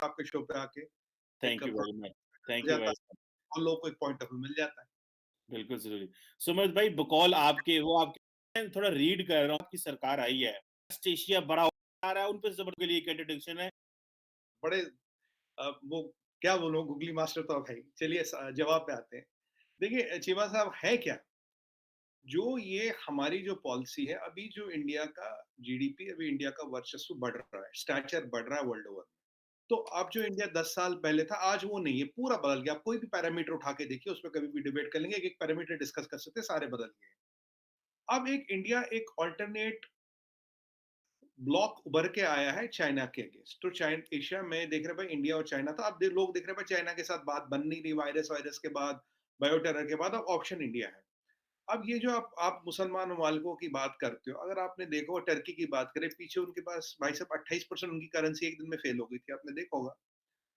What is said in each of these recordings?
आपके शो पे आके। एक थैंक यू वेरी मच। हो थैंक यू जाता वेरी है और लोगों को एक पॉइंट ऑफ व्यू मिल जाता है। बिल्कुल ज़रूरी। सुमित भाई बकौल आपके वो आपके मैं थोड़ा रीड कर रहा हूँ आपकी सरकार आई है। वेस्ट एशिया बड़ा आ रहा है उन पे ज़बरदस्त के लिए कंट्रडिक्शन है। बड़े वो क्या बोलूँ गूगली मास्टर तो अब है ही। चलिए जवाब पे आते हैं। देखिए चीमा साहब है क्या? जो ये हमारी जो पॉलिसी है, अभी जो इंडिया का जीडीपी, अभी इंडिया का वर्चस्व बढ़ रहा है, स्टैचर बढ़ रहा है वर्ल्ड ओवर। तो अब जो इंडिया 10 साल पहले था, आज वो नहीं है, पूरा बदल गया। आप कोई भी पैरामीटर उठा के देखिए, उसपे कभी भी डिबेट कर लेंगे, एक-एक पैरामीटर डिस्कस कर सकते हैं, सारे बदल गए। अब एक इंडिया एक अल्टरनेट ब्लॉक उभर के आया है चाइना के अगेंस्ट। तो चाइन एशिया में देख रहे भाई इंडिया और चाइना था। अब लोग देख रहे भाई चाइना के साथ बात बन नहीं रही, वायरस वायरस के बाद, बायो टेरर के बाद, अब ऑप्शन इंडिया है। अब ये जो आप मुसलमान ममालिकों की बात करते हो, अगर आपने देखा हो टर्की की बात करें, पीछे उनके पास भाई साहब 28% उनकी करेंसी एक दिन में फेल हो गई थी, आपने देखा होगा।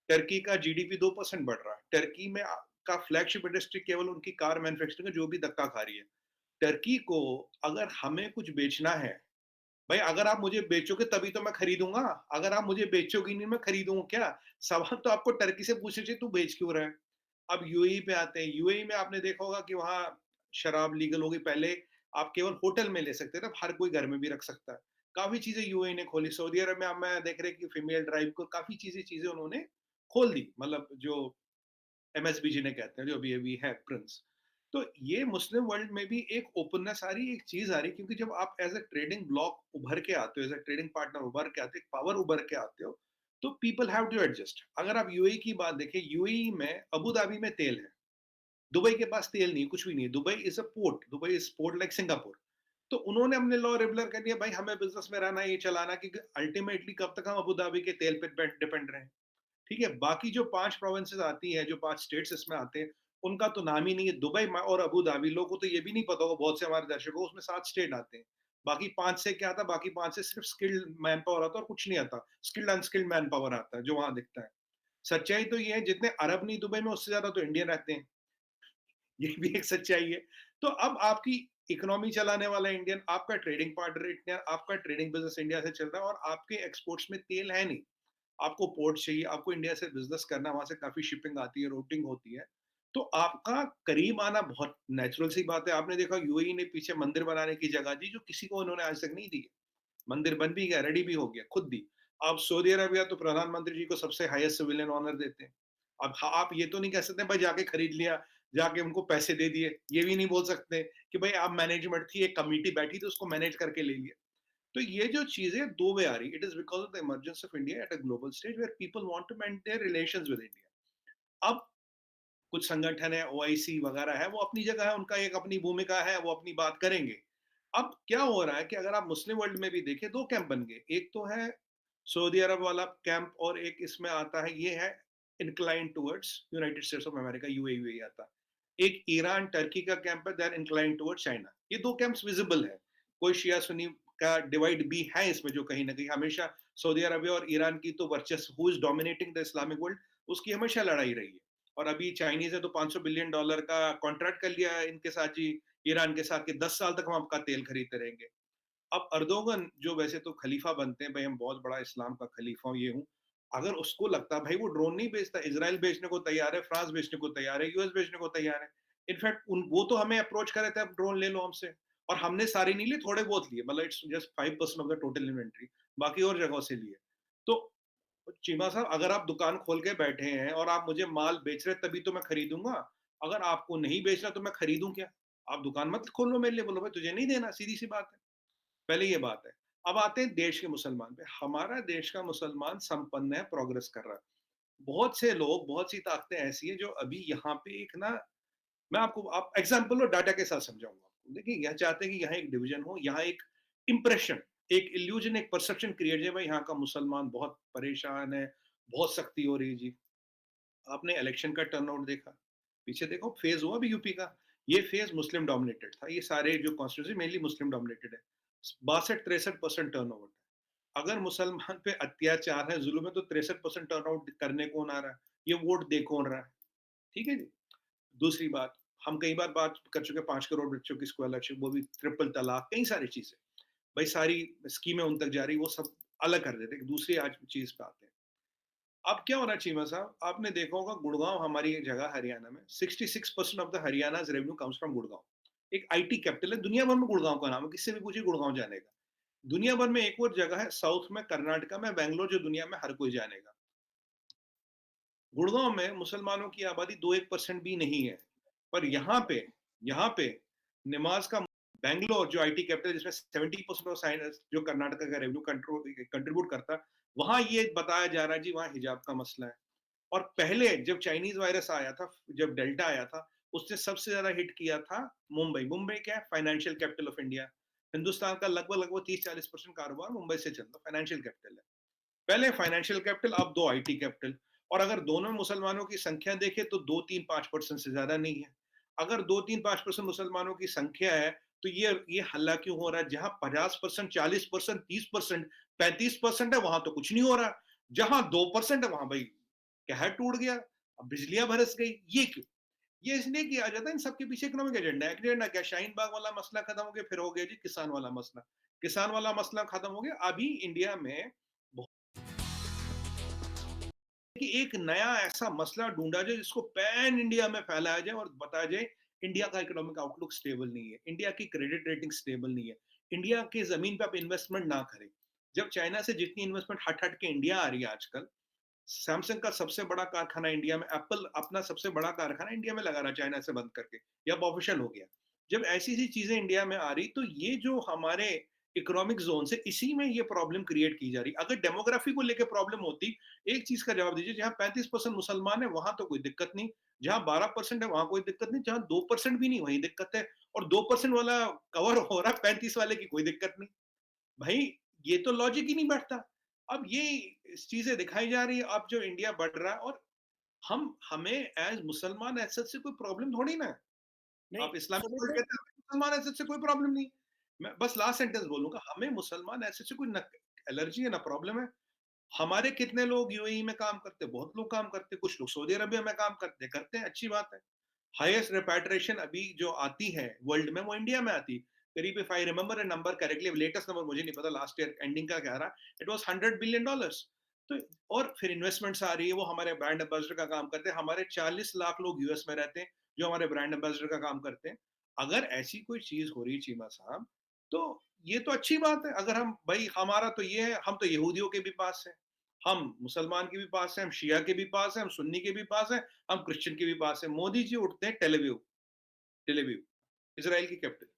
टर्की का जीडीपी 2% बढ़ रहा है। टर्की में का फ्लैगशिप इंडस्ट्री केवल उनकी कार मैन्युफैक्चरिंग है, जो भी धक्का खा रही है। टर्की को अगर हमें कुछ बेचना है, भाई अगर आप मुझे बेचोगे तभी तो मैं खरीदूंगा। अगर आप मुझे बेचोगे नहीं, मैं खरीदूंगा क्या? सवाल तो आपको टर्की से पूछना चाहिए, तू बेच क्यों रहा है? अब यूएई पे आते हैं। यूएई में आपने देखा होगा कि वहाँ शराब लीगल हो गई। पहले आप केवल होटल में ले सकते थे, अब हर कोई घर में भी रख सकता है। काफ़ी चीज़ें यूएई ने खोली। सऊदी अरब में अब मैं देख रहे हैं कि फीमेल ड्राइव को काफ़ी चीज़ें चीज़ें उन्होंने खोल दी। मतलब जो एमएसबी जिन्हें कहते हैं, जो अभी-अभी है प्रिंस। तो ये मुस्लिम वर्ल्ड में भी एक ओपननेस आ रही है, एक चीज़ आ रही है, क्योंकि जब आप एज़ अ ट्रेडिंग ब्लॉक उभर के आते हो, एज़ अ ट्रेडिंग पार्टनर उभर के आते हो, एक पावर उभर के आते हो, तो पीपल हैव टू एडजस्ट। अगर आप यूएई की बात देखें, यूएई में अबू धाबी में तेल है। दुबई के पास तेल नहीं है, कुछ भी नहीं है। Dubai is a port, Dubai is port like Singapore. तो उन्होंने अपने लॉ रेगुलर कर दिया, भाई हमें बिज़नेस में रहना है, ये चलाना है, क्योंकि अल्टीमेटली कब तक हम अबू धाबी के तेल पे डिपेंड रहें। ठीक है? बाकी जो 5 प्रोविंसेस आती हैं, जो 5 स्टेट्स इसमें आते हैं, उनका तो नाम ही नहीं है। दुबई और अबू धाबी, लोगों को तो ये भी नहीं पता होगा, बहुत से हमारे दर्शकों को, उसमें 7 स्टेट आते हैं। बाकी 5 से क्या आता है? बाकी 5 से सिर्फ स्किल्ड मैन पावर आता है और कुछ नहीं आता। स्किल्ड अनस्किल्ड मैन पावर आता है, जो वहाँ दिखता है। सच्चाई तो ये है, जितने अरब नहीं दुबई में, उससे ज़्यादा तो इंडियन रहते हैं। ये भी एक सच्चाई है। तो अब आपकी इकोनॉमी चलाने वाला इंडियन, आपका ट्रेडिंग पार्टनर इंडियन, आपका ट्रेडिंग बिज़नेस इंडिया से चल रहा है और आपके एक्सपोर्ट्स में तेल है नहीं। आपको पोर्ट चाहिए, आपको इंडिया से बिज़नेस करना, वहाँ से काफ़ी शिपिंग आती है, रूटिंग होती है। तो आपका करीब आना बहुत नेचुरल सी बात है। आपने देखा यूएई ने पीछे मंदिर बनाने की जगह दी, जो किसी को उन्होंने आज तक नहीं दी है। मंदिर बन भी गया, रेडी भी हो गया, खुद दी। अब सऊदी अरबिया तो प्रधानमंत्री जी को सबसे हाईएस्ट सिविलियन ऑनर देते हैं। अब आप ये तो नहीं कह सकते भाई जाके खरीद लिया, जाके उनको पैसे दे दिए। ये भी नहीं बोल सकते कि भाई आप मैनेजमेंट थी, एक कमिटी बैठी थी, उसको मैनेज करके ले लिया। तो ये जो चीजें दो वे आ रही, it is because of the emergence of India at a global stage where people want to maintain relations with India. अब कुछ संगठन है, ओआईसी वगैरह है, वो अपनी जगह है, उनका एक अपनी भूमिका है, वो अपनी बात करेंगे। अब क्या हो रहा है कि अगर आप मुस्लिम वर्ल्ड में भी देखें, दो कैंप बन गए। एक तो है सऊदी अरब वाला कैंप और एक इसमें आता है, ये है incline towards United states of America, UAE आता है। एक ईरान टर्की का कैंप है, दैट इंक्लाइन टुवर्ड्स चाइना। ये दो कैंप्स विजिबल है। कोई शिया सुन्नी का डिवाइड भी है इसमें, जो कहीं ना कहीं हमेशा सऊदी अरबिया और ईरान की तो वर्चस्व, who is dominating the Islamic world, उसकी हमेशा लड़ाई रही है। और अभी चाइनीज ने तो $500 बिलियन का कॉन्ट्रैक्ट कर लिया है इनके साथ जी, ईरान के साथ, कि 10 साल तक हम आपका तेल खरीदते रहेंगे। अब अर्दोगन जो वैसे तो खलीफा बनते हैं, भाई हम बहुत बड़ा इस्लाम का खलीफा हूँ, ये हूँ। अगर उसको लगता है भाई वो ड्रोन नहीं बेचता, इजराइल बेचने को तैयार है, फ्रांस बेचने को तैयार है, यूएस बेचने को तैयार है। इनफैक्ट वो तो हमें अप्रोच कर रहे थे, अब ड्रोन ले लो हमसे। और हमने सारे नहीं लिए, थोड़े बहुत लिए, मतलब it's just 5% of the total inventory, बाकी और जगहों से लिए। तो चीमा साहब, अगर आप दुकान खोल के बैठे हैं और आप मुझे माल बेच रहे हैं, तभी तो मैं खरीदूंगा। अगर आपको नहीं बेचना तो मैं खरीदूं क्या? आप दुकान मत खोलो मेरे लिए, बोलो भाई तुझे नहीं देना, सीधी सी बात है। पहले ये बात है। अब आते हैं देश के मुसलमान पे। हमारा देश का मुसलमान संपन्न है, प्रोग्रेस कर रहा है। बहुत से लोग, बहुत सी ताकतें ऐसी हैं जो अभी यहाँ पे एक ना, मैं आपको आप एग्जांपल और डाटा के साथ समझाऊंगा आपको। देखिए, यह चाहते हैं कि यहाँ एक डिवीजन हो, यहाँ एक इंप्रेशन, एक इल्यूजन, एक परसेप्शन क्रिएट जाए, भाई यहाँ का मुसलमान बहुत परेशान है, बहुत सख्ती हो रही है जी। आपने इलेक्शन का टर्नआउट देखा, पीछे देखो फेज हुआ अभी यूपी का, ये फेज मुस्लिम डोमिनेटेड था। ये सारे जो कॉन्स्टिट्यूंसी मेनली मुस्लिम डोमिनेटेड है। 62-63% टर्नओवर है। अगर मुसलमान पे अत्याचार है, जुल्म है, तो 63% टर्नआउट करने कौन आ रहा है? ये वोट दे कौन रहा है? ठीक है जी। दूसरी बात, हम कई बार बात कर चुके हैं 5 करोड़ बच्चों की स्कॉलरशिप, वो भी ट्रिपल तलाक, कई सारी चीजें। भाई सारी स्कीमें उन तक जा रही, वो सब अलग कर देते हैं। दूसरी आज चीज पे आते हैं। अब क्या होना चाहिए साहब, आपने देखा होगा गुड़गांव हमारी एक जगह हरियाणा में 66% of the Haryana's revenue comes from Gurgaon. एक आईटी कैपिटल है, दुनिया भर में गुड़गांव का नाम है, किससे भी पूछिए गुड़गांव जानेगा। दुनिया भर में एक और जगह है साउथ में कर्नाटका में बेंगलोर, जो दुनिया में हर कोई जानेगा। गुड़गांव में मुसलमानों की आबादी 2-1% भी नहीं है। पर यहाँ पे नमाज का बैंगलोर जो आईटी कैपिटल, जिसमें 70% ऑफ साइंस जो कर्नाटका का रेवेन्यू कंट्रीब्यूट करता है, वहां ये बताया जा रहा है जी वहां हिजाब का मसला है। और पहले जब चाइनीज वायरस आया था, जब डेल्टा आया था, उसने सबसे ज्यादा हिट किया था मुंबई। मुंबई क्या है? Financial capital of India. Hindustan का लगभग लगभग 30-40% कारोबार मुंबई से चलता, फाइनेंशियल कैपिटल है। पहले फाइनेंशियल कैपिटल, अब दो आईटी कैपिटल। और अगर दोनों मुसलमानों की संख्या देखें तो 2-3-5% से ज्यादा नहीं है। अगर 2-3-5% मुसलमानों की संख्या है, तो ये हल्ला क्यों हो रहा है? जहां 50%, 40%, 30%, 35% है, वहां तो कुछ नहीं हो रहा। जहां 2% है, वहां भाई कहर टूट गया, अब बिजलियां बरस गई। ये क्यों? ये इसलिए किया जाता है, इन सबके पीछे इकोनॉमिक एजेंडा क्या? शाहीन बाग वाला मसला खत्म हो गया, फिर हो गया जी किसान वाला मसला। किसान वाला मसला खत्म हो गया, अभी इंडिया में कि एक नया ऐसा मसला ढूंढा जाए जिसको पैन इंडिया में फैलाया जाए और बताया जाए इंडिया का इकोनॉमिक आउटलुक स्टेबल नहीं है, इंडिया की क्रेडिट रेटिंग स्टेबल नहीं है, इंडिया की जमीन पे आप इन्वेस्टमेंट ना करें। जब चाइना से जितनी इन्वेस्टमेंट हट हट के इंडिया आ रही है आजकल, सैमसंग का सबसे बड़ा कारखाना इंडिया में, एप्पल अपना सबसे बड़ा कारखाना इंडिया में लगा रहा है चाइना से बंद करके, या ऑफिशियल हो गया। जब ऐसी सी चीजें इंडिया में आ रही, तो ये जो हमारे इकोनॉमिक जोन से, इसी में ये प्रॉब्लम क्रिएट की जा रही। अगर डेमोग्राफी को लेकर प्रॉब्लम होती, एक चीज का जवाब दीजिए, जहां 35% मुसलमान है वहां तो कोई दिक्कत नहीं, जहां 12% है वहां कोई दिक्कत नहीं, जहां 2% भी नहीं वही दिक्कत है, और 2% वाला कवर हो रहा है, 35 वाले की कोई दिक्कत नहीं। भाई ये तो लॉजिक ही नहीं बैठता। अब ये चीजें दिखाई जा रही है, अब जो इंडिया बढ़ रहा है, और हमें एज मुसलमान एज सच से कोई प्रॉब्लम थोड़ी ना है। नहीं, आप इस्लामिक सुमित वर्ल्ड भाई, कहते हैं, हमें मुसलमान एज सच से कोई प्रॉब्लम नहीं। मैं बस लास्ट सेंटेंस बोलूंगा, हमें मुसलमान एज सच से कोई एलर्जी है ना प्रॉब्लम है। हमारे कितने लोग यूएई में काम करते हैं? बहुत लोग काम करते हैं, कुछ लोग सऊदी अरबिया में काम करते हैं, अच्छी बात है। हाईएस्ट रिपैट्रिएशन अभी जो आती है वर्ल्ड में, वो इंडिया में आती है। करीब, if I remember a number correctly, latest number मुझे नहीं पता, लास्ट ईयर एंडिंग का क्या रहा, इट वाज $100 बिलियन। तो और फिर इन्वेस्टमेंट्स आ रही है, वो हमारे ब्रांड एम्बेसडर का काम करते हैं। हमारे 40 लाख लोग यूएस में रहते हैं जो हमारे ब्रांड एम्बेसडर का काम करते हैं। अगर ऐसी कोई चीज हो रही है चीमा साहब, तो ये तो अच्छी बात है। अगर हम, भाई हमारा तो ये है, हम तो यहूदियों के भी पास है, हम मुसलमान के भी पास है, हम शिया के भी पास है, हम सुन्नी के भी पास है, हम क्रिश्चियन के भी पास है। मोदी जी उठते हैं टेलवीव, टेलवीव इसराइल की कैपिटल,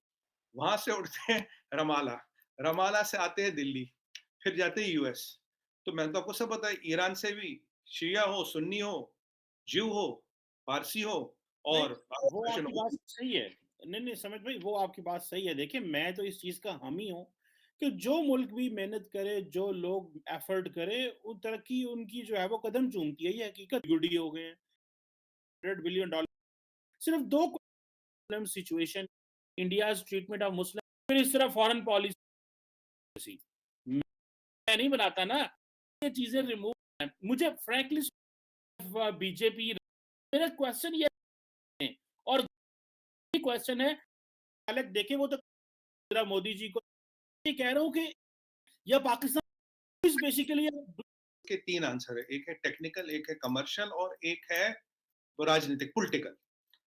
वहां से उठते हैं रमाला, रमाला से आते हैं दिल्ली, फिर जाते हैं यूएस। तो मैंने तो आपको सब बताया, ईरान से भी शिया हो, सुन्नी हो, ज्यू हो, पारसी हो, नहीं, और वो क्रिश्चियन आपकी हो। बात सही है। नहीं, नहीं, समझ भाई, वो आपकी बात सही है। देखिए, मैं तो इस चीज का हामी हूँ कि जो मुल्क भी मेहनत करे, जो लोग एफर्ट करे, वो तरक्की उनकी जो है वो कदम चूमती है। ये हकीकत गुडी हो गए हैं, $100 बिलियन। सिर्फ दो problem situation, India treatment of Muslim, फिर इस तरह फॉरेन पॉलिसी। मैं नहीं बनाता ना, ये चीजें रिमूव। मुझे फ्रैंकली बीजेपी, मेरा क्वेश्चन ये है, और क्वेश्चन है, हालत देखे वो तो मोदी जी को ये कह रहा हूँ कि यह पाकिस्तान बेसिकली के तीन आंसर है, एक है टेक्निकल, एक है कमर्शियल, और एक है वो राजनीतिक, पॉलिटिकल।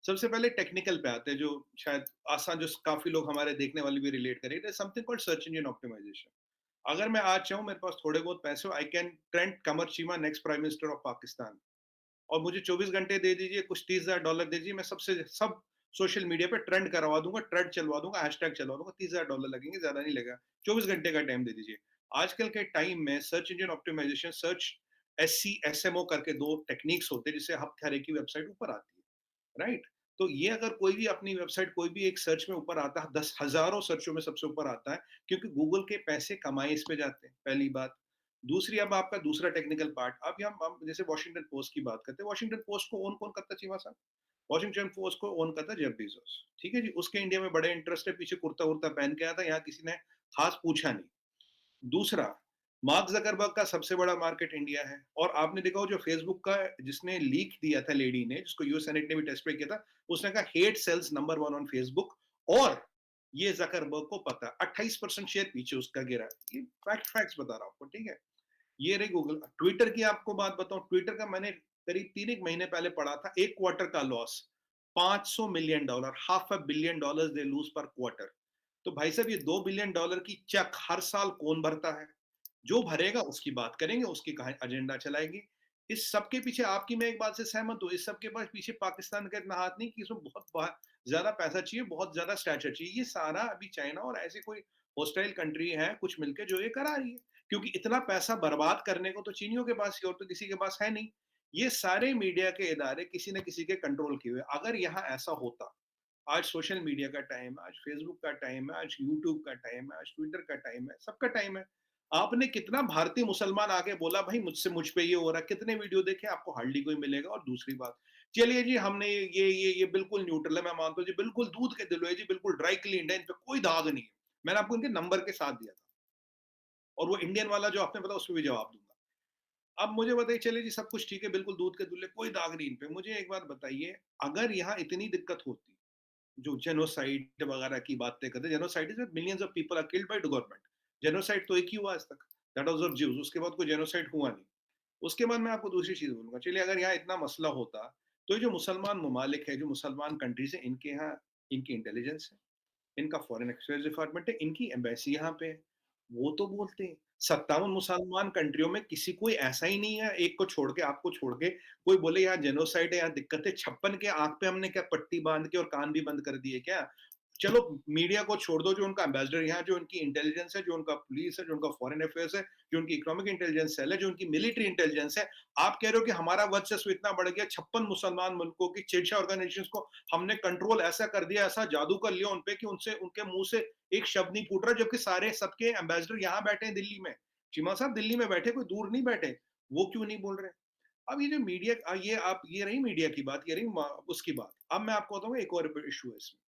सबसे पहले टेक्निकल पे आते हैं, जो शायद आसान, जो काफी लोग हमारे देखने वाले भी रिलेट करें, it is something called search engine optimization. अगर मैं आज चाहूँ, मेरे पास थोड़े बहुत पैसे हो, I can trend Qamar Cheema next prime minister of Pakistan, और मुझे 24 घंटे दे दीजिए, कुछ $30,000 दे दीजिए, मैं सबसे सब सोशल मीडिया पे ट्रेंड करवा दूंगा, ट्रेंड चलवा दूंगा, हैशटैग चलवा दूंगा, $30,000 लगेंगे, ज्यादा नहीं लगेगा। 24 घंटे का टाइम दे दीजिए। आजकल के टाइम में search engine optimization, search SCSMO करके दो टेक्निक्स होते हैं, जिससे हर एक की वेबसाइट ऊपर आती है, राइट? तो ये अगर कोई भी अपनी वेबसाइट कोई भी एक सर्च में ऊपर आता है, 10 हजारों सर्चों में सबसे ऊपर आता है, क्योंकि गूगल के पैसे कमाए इस पे जाते हैं, पहली बात। दूसरी, अब आपका दूसरा टेक्निकल पार्ट, अब हम जैसे वॉशिंगटन पोस्ट की बात करते हैं, वॉशिंगटन पोस्ट को ओन कौन करता है चीमा साहब? वॉशिंगटन पोस्ट को ओन करता है जेफ बेजोस, ठीक है जी। उसके इंडिया में बड़े इंटरेस्ट है, पीछे कुर्ता उर्ता पहन के आया था, यहाँ किसी ने खास पूछा नहीं। दूसरा, मार्क जकरबर्ग का सबसे बड़ा मार्केट इंडिया है, और आपने देखा हो जो फेसबुक का जिसने लीक दिया था, लेडी ने, जिसको यूएस सेनेट ने भी टेस्ट पे किया था, उसने कहा hate sells number 1 on Facebook, और ये जकरबर्ग को पता है। 28% शेयर पीछे उसका गिरा। ये फैक्ट्स बता रहा हूं आपको, ठीक है। ये रही गूगल। ट्विटर की आपको बात बताऊँ, ट्विटर का मैंने करीब 3 एक महीने पहले पढ़ा था, 1 क्वार्टर का loss, $500 million, half a billion dollars they lose पर क्वार्टर। तो भाई साहब ये $2 बिलियन की चेक हर साल कौन भरता है? जो भरेगा उसकी बात करेंगे, उसकी कहा एजेंडा चलाएँगे। इस सब के पीछे आपकी मैं एक बात से सहमत हूँ, इस सब के पास पीछे पाकिस्तान का इतना हाथ नहीं कि इसमें बहुत ज़्यादा पैसा चाहिए, बहुत ज़्यादा स्टैचर चाहिए। ये सारा अभी चाइना और ऐसी कोई हॉस्टाइल कंट्री है, कुछ मिलके जो ये करा रही है। क्योंकि इतना पैसा बर्बाद करने को तो चीनियों के पास ही और तो किसी के पास है नहीं। ये सारे मीडिया के इदारे किसी न किसी के कंट्रोल किए हुए। अगर यहाँ ऐसा होता, आज सोशल मीडिया का टाइम है, आज फेसबुक का टाइम है, आज यूट्यूब का टाइम है, आज ट्विटर का टाइम है, सबका टाइम है। आपने कितना भारतीय मुसलमान आके बोला भाई मुझसे मुझ पे ये हो रहा है, कितने वीडियो देखे, आपको हार्डली कोई मिलेगा। और दूसरी बात, चलिए जी हमने ये बिल्कुल न्यूट्रल है, मैं मानता हूँ जी बिल्कुल दूध के दिल है जी, बिल्कुल ड्राई क्लीन्ड है, इन पे कोई दाग नहीं है। मैंने आपको इनके नंबर के साथ दिया था और वो इंडियन वाला जो आपने बताया उसपे भी जवाब दूँगा। अब मुझे बताइए, चलिए जी सब कुछ ठीक है, बिल्कुल दूध के दूल्हे, कोई दाग नहीं इन पे। मुझे एक बात बताइए, अगर यहाँ इतनी दिक्कत होती, जो जेनोसाइड वगैरह की बातें करते हैं, genocide is millions of people are killed by the government. Genocide तो एक ही हुआ आज तक, दैट वाज ऑफ ज्यूज, उसके बाद कोई जेनोसाइड हुआ नहीं। उसके बाद मैं आपको दूसरी चीज बोलूंगा, चलिए अगर यहाँ इतना मसला होता, तो ये जो मुसलमान ममालिक है, जो मुसलमान कंट्रीज है, इनके यहाँ इनकी इंटेलिजेंस है, इनका फॉरेन एक्सचेंज डिपार्टमेंट है, इनकी एम्बेसी यहाँ पे है, वो तो बोलते हैं। 57 मुसलमान कंट्रियों में किसी कोई ऐसा ही नहीं है, एक को छोड़ के, आपको छोड़ के, कोई बोले यहाँ जेनोसाइड है, यहाँ दिक्कत है। 56 के आँख पे हमने क्या पट्टी बाँध के और कान भी बंद कर दिए क्या? चलो मीडिया को छोड़ दो, जो उनका एम्बेसडर यहाँ, जो उनकी इंटेलिजेंस है, जो उनका पुलिस है, जो उनका फॉरेन अफेयर्स है, जो उनकी इकोनॉमिक इंटेलिजेंस सेल है, जो उनकी मिलिट्री इंटेलिजेंस है। आप कह रहे हो कि हमारा वर्चस्व इतना बढ़ गया, 56 मुसलमान मुल्कों की 6-6 ऑर्गेनाइजेशंस को हमने कंट्रोल ऐसा कर दिया, ऐसा जादू कर लिया उन पे कि उनसे उनके मुँह से एक शब्द नहीं फूट रहा, जबकि सारे सबके एम्बेसडर यहाँ बैठे हैं दिल्ली में। चीमा साहब दिल्ली में बैठे, कोई दूर नहीं बैठे। वो क्यों नहीं बोल रहे? अब ये जो मीडिया ये आप ये रही मीडिया की बात, ये रही उसकी बात। अब मैं आपको बताऊँगा एक और इश्यू है इसमें।